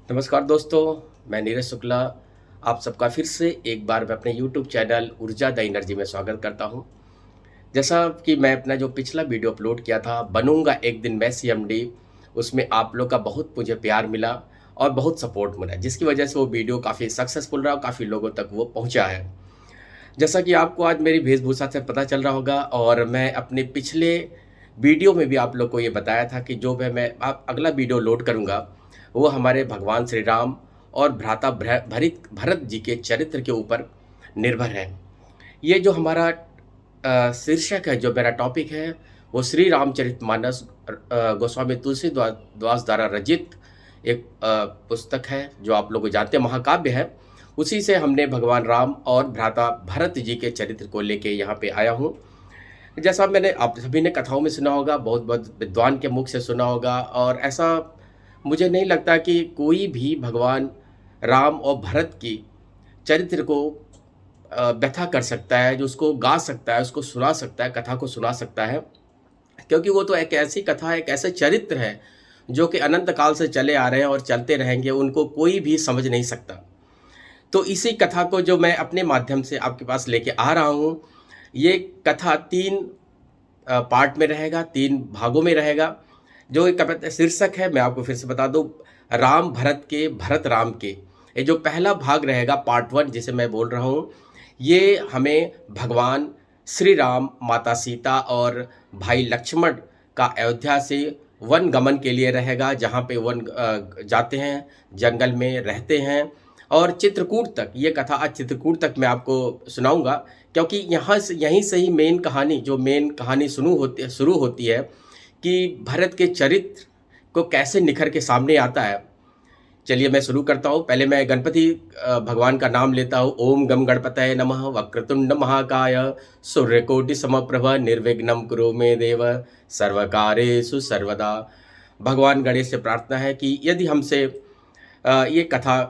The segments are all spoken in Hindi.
नमस्कार दोस्तों, मैं नीरज शुक्ला। आप सबका फिर से एक बार मैं अपने यूट्यूब चैनल ऊर्जा द एनर्जी में स्वागत करता हूं। जैसा कि मैं अपना जो पिछला वीडियो अपलोड किया था, बनूंगा एक दिन मैं सीएमडी, उसमें आप लोग का बहुत मुझे प्यार मिला और बहुत सपोर्ट मिला, जिसकी वजह से वो वीडियो काफ़ी सक्सेसफुल रहा और काफ़ी लोगों तक वो पहुंचा है। जैसा कि आपको आज मेरी वेशभूषा से पता चल रहा होगा, और मैं अपने पिछले वीडियो में भी आप लोग को ये बताया था कि जो मैं अगला वीडियो लोड करूँगा वो हमारे भगवान श्री राम और भ्राता भरित भरत जी के चरित्र के ऊपर निर्भर है। ये जो हमारा शीर्षक है, जो मेरा टॉपिक है, वो श्री रामचरितमानस गोस्वामी तुलसीदास द्वारा रचित एक पुस्तक है, जो आप लोग जानते हैं महाकाव्य है। उसी से हमने भगवान राम और भ्राता भरत जी के चरित्र को लेके यहाँ पे आया हूँ। जैसा मैंने आप सभी ने कथाओं में सुना होगा, बहुत बहुत विद्वान के मुख से सुना होगा, और ऐसा मुझे नहीं लगता कि कोई भी भगवान राम और भरत की चरित्र को व्यथा कर सकता है, जो उसको गा सकता है, उसको सुना सकता है, कथा को सुना सकता है, क्योंकि वो तो एक ऐसी कथा, एक ऐसे चरित्र है जो कि अनंत काल से चले आ रहे हैं और चलते रहेंगे, उनको कोई भी समझ नहीं सकता। तो इसी कथा को जो मैं अपने माध्यम से आपके पास लेके आ रहा हूँ, ये कथा 3 पार्ट में रहेगा, 3 भागों में रहेगा। जो एक शीर्षक है, मैं आपको फिर से बता दूं, राम भरत के, भरत राम के। ये जो पहला भाग रहेगा, पार्ट 1 जिसे मैं बोल रहा हूँ, ये हमें भगवान श्री राम, माता सीता और भाई लक्ष्मण का अयोध्या से वन गमन के लिए रहेगा, जहाँ पे वन जाते हैं, जंगल में रहते हैं, और चित्रकूट तक। ये कथा आज चित्रकूट तक मैं आपको सुनाऊंगा, क्योंकि यहीं से ही मेन कहानी शुरू होती है कि भरत के चरित्र को कैसे निखर के सामने आता है। चलिए मैं शुरू करता हूँ। पहले मैं गणपति भगवान का नाम लेता हूँ। ओम गम गणपतये नमः। वक्रतुंड महाकाय सूर्यकोटि समप्रभ निर्विघ्नं कुरु मे देव सर्वकार्येषु सर्वदा। भगवान गणेश से प्रार्थना है कि यदि हमसे ये कथा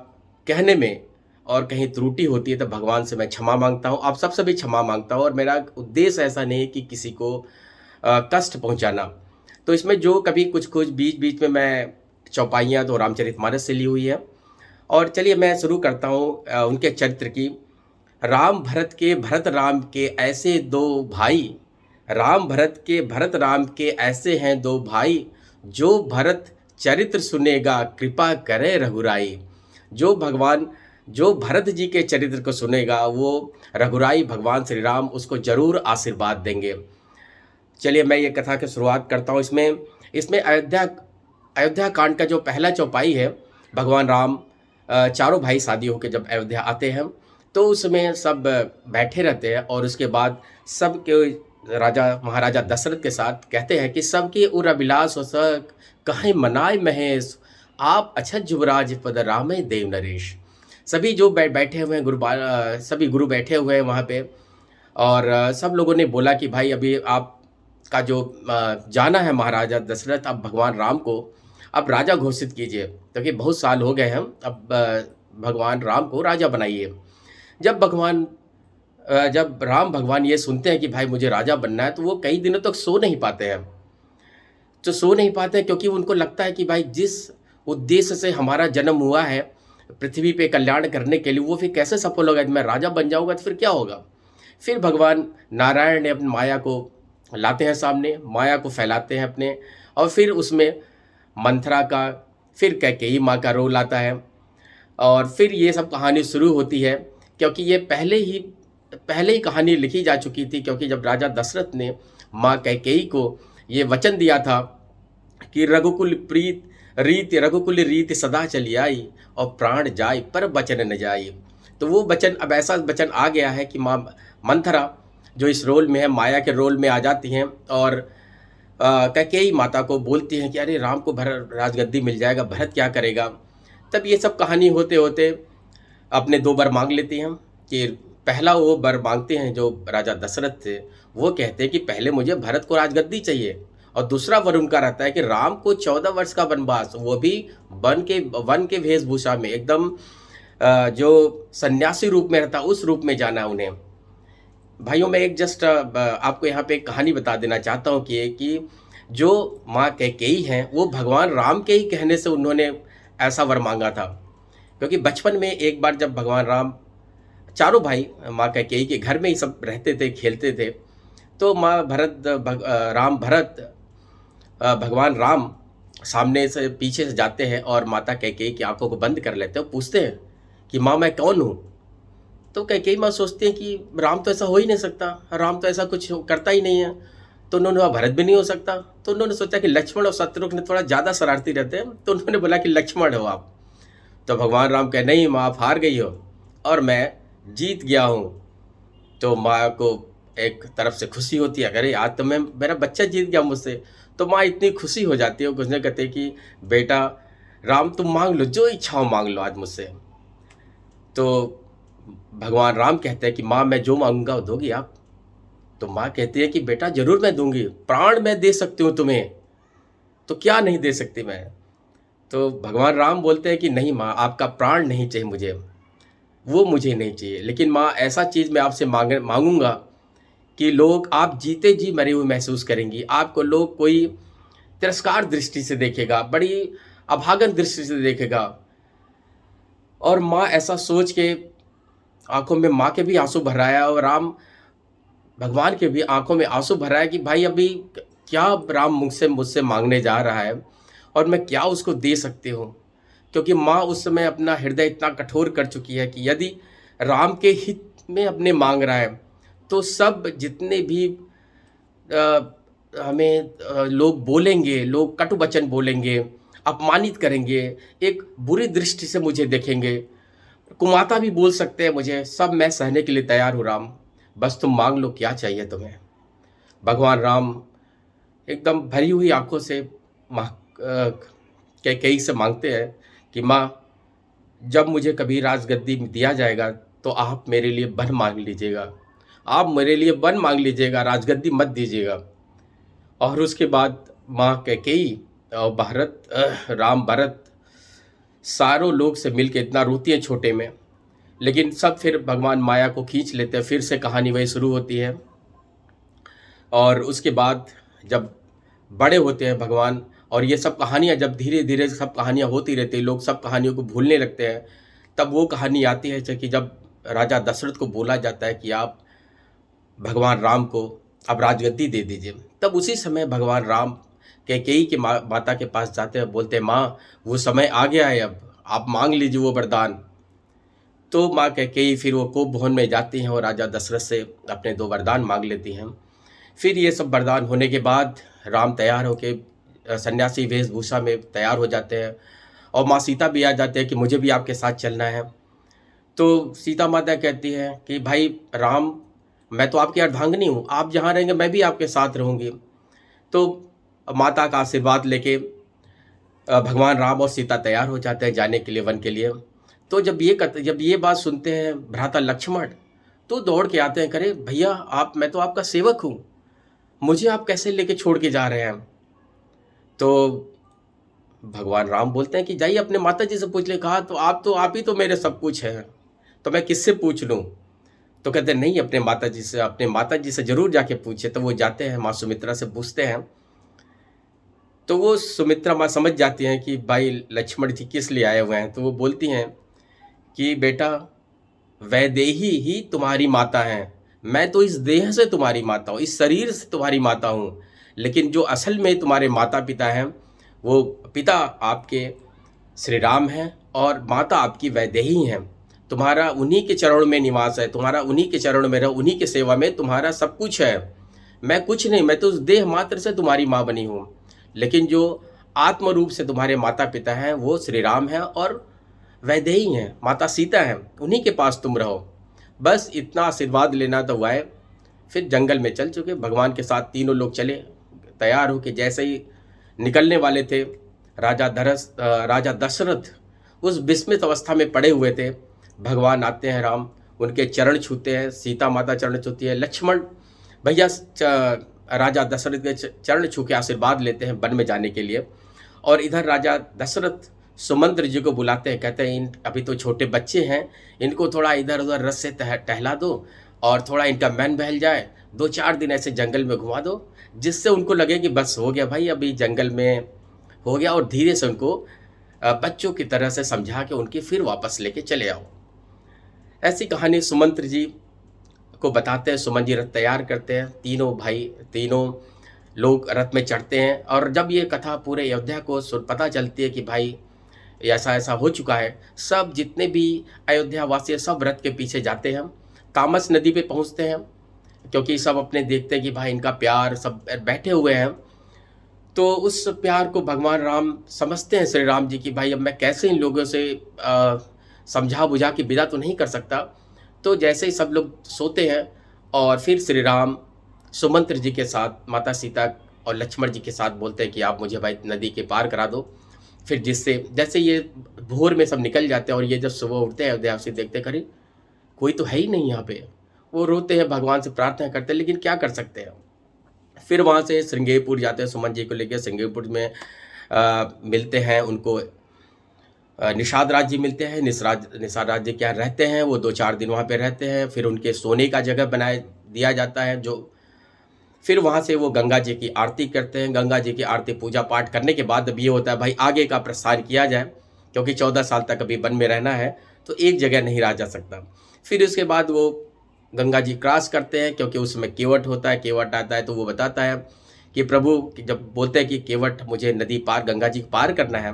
कहने में और कहीं त्रुटि होती है तो भगवान से मैं क्षमा मांगता हूँ, आप सबसे भी क्षमा मांगता हूँ। और मेरा उद्देश्य ऐसा नहीं है कि किसी को कष्ट पहुँचाना। तो इसमें जो कभी कुछ बीच बीच में मैं चौपाइयाँ तो रामचरितमानस से ली हुई है। और चलिए मैं शुरू करता हूँ उनके चरित्र की। राम भरत के, भरत राम के ऐसे दो भाई, राम भरत के, भरत राम के ऐसे हैं दो भाई, जो भरत चरित्र सुनेगा कृपा करे रघुराई। जो भरत जी के चरित्र को सुनेगा, वो रघुराई भगवान श्री राम उसको जरूर आशीर्वाद देंगे। चलिए मैं ये कथा की शुरुआत करता हूँ। इसमें अयोध्या कांड का जो पहला चौपाई है, भगवान राम चारों भाई शादी होकर जब अयोध्या आते हैं, तो उसमें सब बैठे रहते हैं, और उसके बाद सब के राजा महाराजा दशरथ के साथ कहते हैं कि सबके उर अभिलाष हो सक कहीं मनाए महेश, आप अछत युवराज पद रामे देव नरेश। सभी जो बैठे हुए हैं, सभी गुरु बैठे हुए हैं वहाँ पे, और सब लोगों ने बोला कि भाई अभी आपका जो जाना है महाराजा दशरथ, अब भगवान राम को अब राजा घोषित कीजिए, क्योंकि बहुत साल हो गए हैं, अब भगवान राम को राजा बनाइए। जब राम भगवान ये सुनते हैं कि भाई मुझे राजा बनना है, तो वो कई दिनों तक सो नहीं पाते हैं। तो सो नहीं पाते हैं क्योंकि उनको लगता है कि भाई जिस उद्देश्य से हमारा जन्म हुआ है पृथ्वी पे कल्याण करने के लिए, वो फिर कैसे सफल होगा। मैं राजा बन जाऊंगा तो फिर क्या होगा। फिर भगवान नारायण ने अपनी माया को लाते हैं सामने, माया को फैलाते हैं अपने, और फिर उसमें मंथरा का, फिर कैकेयी माँ का रोल आता है, और फिर ये सब कहानी शुरू होती है। क्योंकि ये पहले ही कहानी लिखी जा चुकी थी, क्योंकि जब राजा दशरथ ने माँ कैकेयी को ये वचन दिया था कि रघुकुल रीत सदा चली आई, और प्राण जाय पर वचन न जाई। तो वो वचन, अब ऐसा वचन आ गया है कि माँ मंथरा जो इस रोल में है, माया के रोल में आ जाती हैं, और कैकेयी माता को बोलती हैं कि अरे राम को भरत राजगद्दी मिल जाएगा, भरत क्या करेगा। तब ये सब कहानी होते होते अपने 2 वर मांग लेती हैं। कि पहला वो वर मांगते हैं जो राजा दशरथ थे, वो कहते हैं कि पहले मुझे भरत को राजगद्दी चाहिए, और दूसरा वर उनका रहता है कि राम को 14 वर्ष का वनवास, वो भी वन के वेशभूषा में, एकदम जो सन्यासी रूप में रहता उस रूप में जाना है उन्हें। भाइयों, मैं एक जस्ट आपको यहाँ पे एक कहानी बता देना चाहता हूँ कि जो माँ कैकेयी हैं, वो भगवान राम के ही कहने से उन्होंने ऐसा वर मांगा था। क्योंकि बचपन में एक बार जब भगवान राम, चारों भाई माँ कैकेयी के घर में ही सब रहते थे, खेलते थे, तो राम भरत भगवान राम सामने से पीछे से जाते हैं और माता कैकेयी की आंखों को बंद कर लेते हैं और पूछते हैं कि माँ मैं कौन हूँ। तो कैकेयी माँ सोचते हैं कि राम तो ऐसा हो ही नहीं सकता, राम तो ऐसा कुछ करता ही नहीं है, तो उन्होंने कहा भरत भी नहीं हो सकता। तो उन्होंने सोचा कि लक्ष्मण और शत्रुघ्न थोड़ा ज़्यादा शरारती रहते हैं, तो उन्होंने बोला कि लक्ष्मण हो आप। तो भगवान राम कहे नहीं माँ, आप हार गई हो और मैं जीत गया हूँ। तो माँ को एक तरफ से खुशी होती है, अरे आज तो मैं, मेरा बच्चा जीत गया मुझसे। तो माँ इतनी खुशी हो जाती है, कुछ नहीं कहते कि बेटा राम तुम मांग लो, जो इच्छा हो मांग लो आज मुझसे। तो भगवान राम कहते हैं कि माँ मैं जो मांगूंगा वो दोगी आप। तो माँ कहती है कि बेटा जरूर मैं दूंगी, प्राण मैं दे सकती हूँ तुम्हें, तो क्या नहीं दे सकती मैं। तो भगवान राम बोलते हैं कि नहीं माँ, आपका प्राण नहीं चाहिए मुझे, वो मुझे नहीं चाहिए, लेकिन माँ ऐसा चीज़ मैं आपसे मांगूंगा कि लोग आप जीते जी मरे हुए महसूस करेंगी, आपको लोग कोई तिरस्कार दृष्टि से देखेगा, बड़ी अभागन दृष्टि से देखेगा। और माँ ऐसा सोच के आंखों में माँ के भी आंसू भर आया और राम भगवान के भी आंखों में आंसू भर आया कि भाई अभी क्या राम मुझसे मांगने जा रहा है और मैं क्या उसको दे सकती हूँ। क्योंकि माँ उस समय अपना हृदय इतना कठोर कर चुकी है कि यदि राम के हित में अपने मांग रहा है तो सब जितने भी हमें लोग बोलेंगे, लोग कटु वचन बोलेंगे, अपमानित करेंगे, एक बुरी दृष्टि से मुझे देखेंगे, कुमाता भी बोल सकते हैं मुझे, सब मैं सहने के लिए तैयार हूँ राम, बस तुम मांग लो क्या चाहिए तुम्हें। भगवान राम एकदम भरी हुई आंखों से माँ कैकेयी से मांगते हैं कि माँ जब मुझे कभी राजगद्दी दिया जाएगा तो आप मेरे लिए वन मांग लीजिएगा, आप मेरे लिए वन मांग लीजिएगा, राजगद्दी मत दीजिएगा। और उसके बाद माँ कैकेयी और राम भरत सारों लोग से मिलके इतना रोती है छोटे में, लेकिन सब फिर भगवान माया को खींच लेते हैं, फिर से कहानी वही शुरू होती है। और उसके बाद जब बड़े होते हैं भगवान, और ये सब कहानियाँ जब धीरे धीरे सब कहानियाँ होती रहती है, लोग सब कहानियों को भूलने लगते हैं, तब वो कहानी आती है कि जब राजा दशरथ को बोला जाता है कि आप भगवान राम को अब राजगद्दी दे दीजिए। तब उसी समय भगवान राम कैकेयी के माता के पास जाते हैं, बोलते हैं माँ वो समय आ गया है, अब आप मांग लीजिए वो वरदान। तो माँ कैकेयी फिर वो कोप भवन में जाती हैं और राजा दशरथ से अपने 2 वरदान मांग लेती हैं। फिर ये सब वरदान होने के बाद राम तैयार होके सन्यासी वेशभूषा में तैयार हो जाते हैं और माँ सीता भी आ जाते हैं कि मुझे भी आपके साथ चलना है। तो सीता माता कहती है कि भाई राम, मैं तो आपकी अर्धांगिनी हूँ, आप जहाँ रहेंगे मैं भी आपके साथ रहूँगी। तो माता का आशीर्वाद लेके भगवान राम और सीता तैयार हो जाते हैं जाने के लिए वन के लिए। तो जब ये बात सुनते हैं भ्राता लक्ष्मण, तो दौड़ के आते हैं, करे भैया आप, मैं तो आपका सेवक हूँ, मुझे आप कैसे लेके छोड़ के जा रहे हैं। तो भगवान राम बोलते हैं कि जाइए अपने माता जी से पूछ ले। कहा तो आप ही तो मेरे सब कुछ हैं, तो मैं किससे पूछ लूँ। तो कहते हैं नहीं, अपने माता जी से जरूर जाके पूछे। तो वो जाते हैं, माँ सुमित्रा से पूछते हैं। तो वो सुमित्रा माँ समझ जाती हैं कि भाई लक्ष्मण जी किस लिए आए हुए हैं। तो वो बोलती हैं कि बेटा वैदेही ही तुम्हारी माता हैं, मैं तो इस देह से तुम्हारी माता हूँ, इस शरीर से तुम्हारी माता हूँ, लेकिन जो असल में तुम्हारे माता पिता हैं वो पिता आपके श्री राम हैं और माता आपकी वैदेही हैं। तुम्हारा उन्हीं के चरणों में निवास है, तुम्हारा उन्हीं के चरणों में रहो, उन्हीं के सेवा में तुम्हारा सब कुछ है। मैं कुछ नहीं, मैं तो उस देह मात्र से तुम्हारी माँ बनी हूँ, लेकिन जो आत्म रूप से तुम्हारे माता पिता हैं वो श्री राम हैं और वैदेही हैं, माता सीता हैं, उन्हीं के पास तुम रहो। बस इतना आशीर्वाद लेना तो हुआ है। फिर जंगल में चल चुके, भगवान के साथ तीनों लोग चले, तैयार होके जैसे ही निकलने वाले थे, राजा दशरथ उस विस्मित अवस्था में पड़े हुए थे। भगवान आते हैं राम, उनके चरण छूते हैं, सीता माता चरण छूती है, लक्ष्मण भैया राजा दशरथ के चरण छू के आशीर्वाद लेते हैं वन में जाने के लिए। और इधर राजा दशरथ सुमंत्र जी को बुलाते हैं, कहते हैं अभी तो छोटे बच्चे हैं, इनको थोड़ा इधर उधर रस से टहला दो और थोड़ा इनका मन बहल जाए, 2-4 दिन ऐसे जंगल में घुमा दो, जिससे उनको लगे कि बस हो गया भाई, अभी जंगल में हो गया, और धीरे से उनको बच्चों की तरह से समझा के उनकी फिर वापस लेके चले आओ। ऐसी कहानी सुमंत्र जी को बताते हैं। सुमन जी रथ तैयार करते हैं, तीनों भाई, तीनों लोग रथ में चढ़ते हैं। और जब ये कथा पूरे अयोध्या को पता चलती है कि भाई ऐसा ऐसा हो चुका है, सब जितने भी अयोध्या वासी सब रथ के पीछे जाते हैं। तामस नदी पे पहुंचते हैं, क्योंकि सब अपने देखते हैं कि भाई इनका प्यार, सब बैठे हुए हैं। तो उस प्यार को भगवान राम समझते हैं, श्री राम जी की भाई अब मैं कैसे इन लोगों से समझा बुझा के विदा तो नहीं कर सकता। तो जैसे ही सब लोग सोते हैं और फिर श्री राम सुमंत्र जी के साथ माता सीता और लक्ष्मण जी के साथ बोलते हैं कि आप मुझे भाई नदी के पार करा दो। फिर जिससे जैसे ये भोर में सब निकल जाते हैं और ये जब सुबह उठते हैं अयोध्या से देखते करें कोई तो है ही नहीं यहाँ पे। वो रोते हैं, भगवान से प्रार्थना करते हैं, लेकिन क्या कर सकते हैं। फिर वहाँ से श्रृंगेरपुर जाते हैं, सुमन जी को लेकर श्रृंगेरपुर में मिलते हैं उनको। निषाद राज जी मिलते हैं। निषाद राज जी क्या रहते हैं, वो 2-4 दिन वहाँ पे रहते हैं। फिर उनके सोने का जगह बना दिया जाता है। जो फिर वहाँ से वो गंगा जी की आरती करते हैं। गंगा जी की आरती पूजा पाठ करने के बाद अब ये होता है भाई आगे का प्रस्थान किया जाए, क्योंकि 14 साल तक अभी वन में रहना है तो एक जगह नहीं रहा जा सकता। फिर उसके बाद वो गंगा जी क्रॉस करते हैं, क्योंकि उसमें केवट होता है। केवट आता है तो वो बताता है कि प्रभु, जब बोलते हैं कि केवट मुझे नदी पार गंगा जी पार करना है,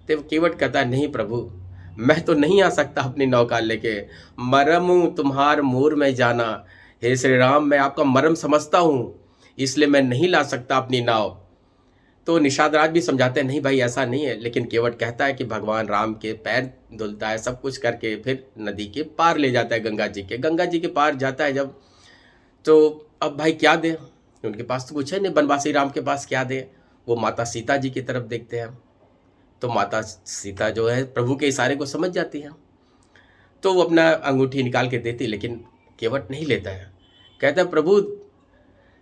तो केवट कहता है नहीं प्रभु, मैं तो नहीं आ सकता अपनी नौका लेके, मरम तुम्हार मोर में जाना। हे श्री राम, मैं आपका मरम समझता हूँ, इसलिए मैं नहीं ला सकता अपनी नाव। तो निषाद राज भी समझाते हैं नहीं भाई ऐसा नहीं है, लेकिन केवट कहता है कि भगवान राम के पैर धुलता है, सब कुछ करके फिर नदी के पार ले जाता है गंगा जी के पार जाता है जब। तो अब भाई क्या दे, उनके पास तो कुछ है नहीं, बनवासी राम के पास क्या दे। वो माता सीता जी की तरफ देखते हैं, तो माता सीता जो है प्रभु के इशारे को समझ जाती है, तो वो अपना अंगूठी निकाल के देती, लेकिन केवट नहीं लेता है। कहता है प्रभु,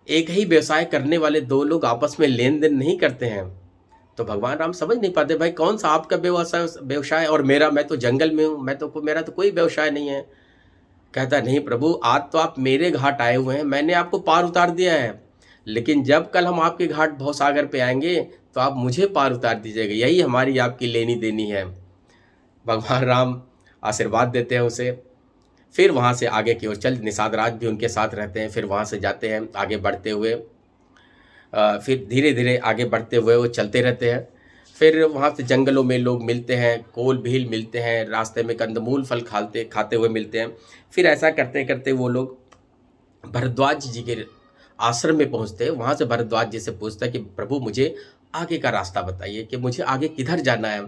एक ही व्यवसाय करने वाले दो लोग आपस में लेन देन नहीं करते हैं। तो भगवान राम समझ नहीं पाते भाई कौन सा आपका व्यवसाय और मेरा, मैं तो जंगल में हूँ, मेरा तो कोई व्यवसाय नहीं है। कहता नहीं प्रभु, आज तो आप मेरे घाट आए हुए हैं, मैंने आपको पार उतार दिया है, लेकिन जब कल हम आपके घाट भवसागर पे आएंगे तो आप मुझे पार उतार दीजिएगा, यही हमारी आपकी लेनी देनी है। भगवान राम आशीर्वाद देते हैं उसे। फिर वहाँ से आगे की ओर चल, निषाद राज भी उनके साथ रहते हैं। फिर वहाँ से जाते हैं आगे बढ़ते हुए, फिर धीरे धीरे आगे बढ़ते हुए वो चलते रहते हैं। फिर वहाँ से जंगलों में लोग मिलते हैं, कोल भील मिलते हैं, रास्ते में कंदमूल फल खाते हुए मिलते हैं। फिर ऐसा करते करते वो लोग भरद्वाज जी के आश्रम में पहुँचते हैं। वहाँ से भरद्वाज जी से पूछता है कि प्रभु मुझे आगे का रास्ता बताइए कि मुझे आगे किधर जाना है।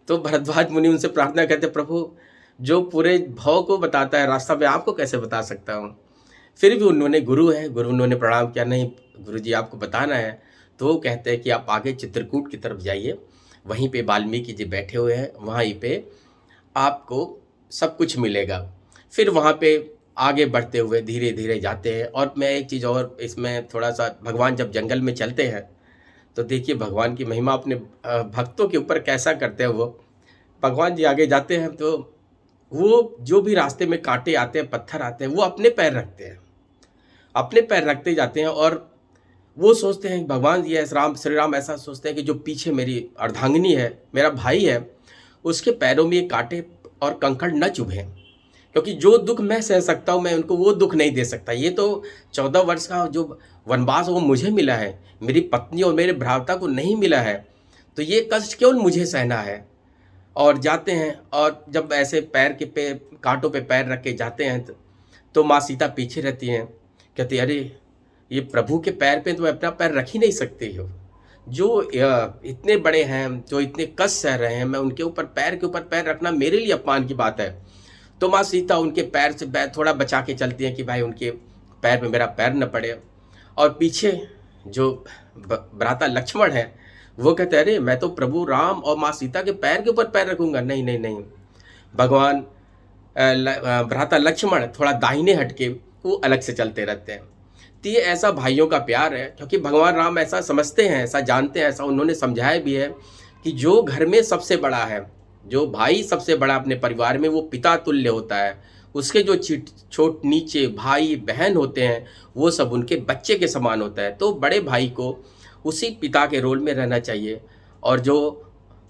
तो भरद्वाज मुनि उनसे प्रार्थना करते, प्रभु जो पूरे भाव को बताता है रास्ता, मैं आपको कैसे बता सकता हूँ। फिर भी उन्होंने उन्होंने प्रणाम किया, नहीं गुरु जी आपको बताना है। तो वो कहते हैं कि आप आगे चित्रकूट की तरफ जाइए, वहीं पे वाल्मीकि जी बैठे हुए हैं, वहीं पे आपको सब कुछ मिलेगा। फिर वहाँ पे आगे बढ़ते हुए धीरे धीरे जाते हैं। और मैं एक चीज़ और इसमें थोड़ा सा, भगवान जब जंगल में चलते हैं तो देखिए भगवान की महिमा अपने भक्तों के ऊपर कैसा करते हैं। वो भगवान जी आगे जाते हैं तो वो जो भी रास्ते में कांटे आते हैं, पत्थर आते हैं, वो अपने पैर रखते जाते हैं। और वो सोचते हैं भगवान जी श्री राम ऐसा सोचते हैं कि जो पीछे मेरी अर्धांगिनी है, मेरा भाई है, उसके पैरों में ये कांटे और कंकड़ न चुभें, क्योंकि जो दुख मैं सह सकता हूँ मैं उनको वो दुख नहीं दे सकता। ये तो 14 वर्ष का जो वनवास वो मुझे मिला है, मेरी पत्नी और मेरे भ्राता को नहीं मिला है, तो ये कष्ट क्यों मुझे सहना है। और जाते हैं, और जब ऐसे कांटों पे पैर रख के जाते हैं तो माँ सीता पीछे रहती हैं, कहती अरे ये प्रभु के पैर पे तो मैं अपना पैर रख ही नहीं सकती हो, जो इतने बड़े हैं, जो इतने कष्ट सह रहे हैं, मैं उनके ऊपर पैर के ऊपर पैर रखना मेरे लिए अपमान की बात है। तो माँ सीता उनके पैर से थोड़ा बचा के चलती हैं कि भाई उनके पैर में मेरा पैर न पड़े। और पीछे जो भ्राता लक्ष्मण है वो कहते हैं अरे मैं तो प्रभु राम और माँ सीता के पैर के ऊपर पैर रखूंगा। नहीं नहीं नहीं, भगवान भ्राता लक्ष्मण थोड़ा दाहिने हटके वो अलग से चलते रहते हैं। तो ये ऐसा भाइयों का प्यार है, क्योंकि भगवान राम ऐसा समझते हैं, ऐसा जानते हैं, ऐसा उन्होंने समझाया भी है कि जो घर में सबसे बड़ा है, जो भाई सबसे बड़ा अपने परिवार में, वो पिता तुल्य होता है। उसके जो छोट नीचे भाई बहन होते हैं वो सब उनके बच्चे के समान होता है। तो बड़े भाई को उसी पिता के रोल में रहना चाहिए। और जो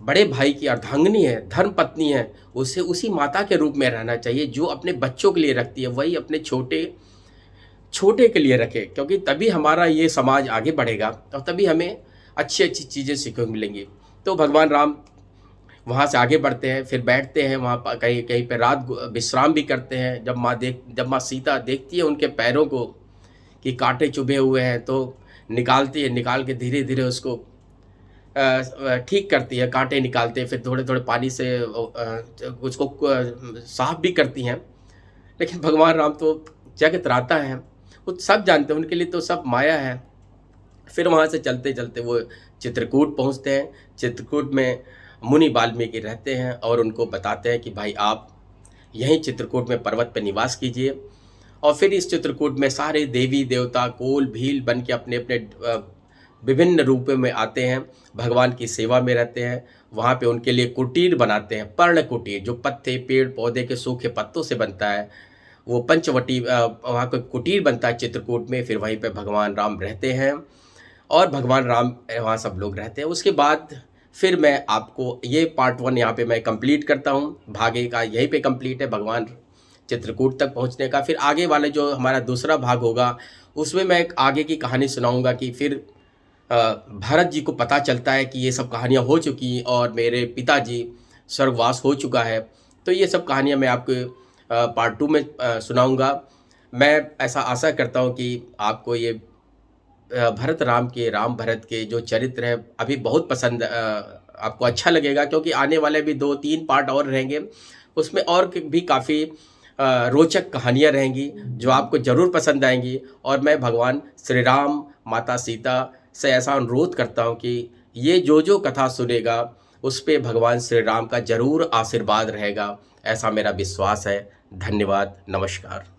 बड़े भाई की अर्धांगिनी है, धर्म पत्नी है, उसे उसी माता के रूप में रहना चाहिए जो अपने बच्चों के लिए रखती है, वही अपने छोटे छोटे के लिए रखे, क्योंकि तभी हमारा ये समाज आगे बढ़ेगा और तभी हमें अच्छी अच्छी चीज़ें सीखने को मिलेंगी। तो भगवान राम वहाँ से आगे बढ़ते हैं, फिर बैठते हैं वहाँ पर कहीं कहीं पे रात विश्राम भी करते हैं। जब माँ सीता देखती है उनके पैरों को कि कांटे चुभे हुए हैं, तो निकालती है, निकाल के धीरे धीरे उसको ठीक करती है, कांटे निकालते हैं, फिर थोड़े थोड़े पानी से उसको साफ भी करती हैं। लेकिन भगवान राम तो जगत त्राता है, वो सब जानते हैं, उनके लिए तो सब माया है। फिर वहाँ से चलते चलते वो चित्रकूट पहुँचते हैं। चित्रकूट में मुनि वाल्मीकि रहते हैं और उनको बताते हैं कि भाई आप यहीं चित्रकूट में पर्वत पर निवास कीजिए। और फिर इस चित्रकूट में सारे देवी देवता कोल भील बन के अपने अपने विभिन्न रूपों में आते हैं, भगवान की सेवा में रहते हैं। वहाँ पे उनके लिए कुटीर बनाते हैं, पर्ण कुटीर, जो पत्ते पेड़ पौधे के सूखे पत्तों से बनता है, वो पंचवटी वहाँ पे कुटीर बनता है चित्रकूट में। फिर वहीं पे भगवान राम रहते हैं और भगवान राम वहाँ सब लोग रहते हैं। उसके बाद फिर मैं आपको ये पार्ट 1 यहाँ पे मैं कंप्लीट करता हूँ, भागे का यहीं पे कंप्लीट है भगवान चित्रकूट तक पहुँचने का। फिर आगे वाले जो हमारा दूसरा भाग होगा उसमें मैं एक आगे की कहानी सुनाऊँगा कि फिर भरत जी को पता चलता है कि ये सब कहानियाँ हो चुकी और मेरे पिताजी स्वर्गवास हो चुका है। तो ये सब कहानियाँ मैं आपको पार्ट 2 में सुनाऊँगा। मैं ऐसा आशा करता हूँ कि आपको ये भरत राम के, राम भरत के जो चरित्र है अभी बहुत पसंद, आपको अच्छा लगेगा, क्योंकि आने वाले भी 2-3 पार्ट और रहेंगे, उसमें और भी काफ़ी रोचक कहानियाँ रहेंगी जो आपको ज़रूर पसंद आएंगी। और मैं भगवान श्री राम, माता सीता से ऐसा अनुरोध करता हूँ कि ये जो कथा सुनेगा उस पे भगवान श्री राम का ज़रूर आशीर्वाद रहेगा, ऐसा मेरा विश्वास है। धन्यवाद, नमस्कार।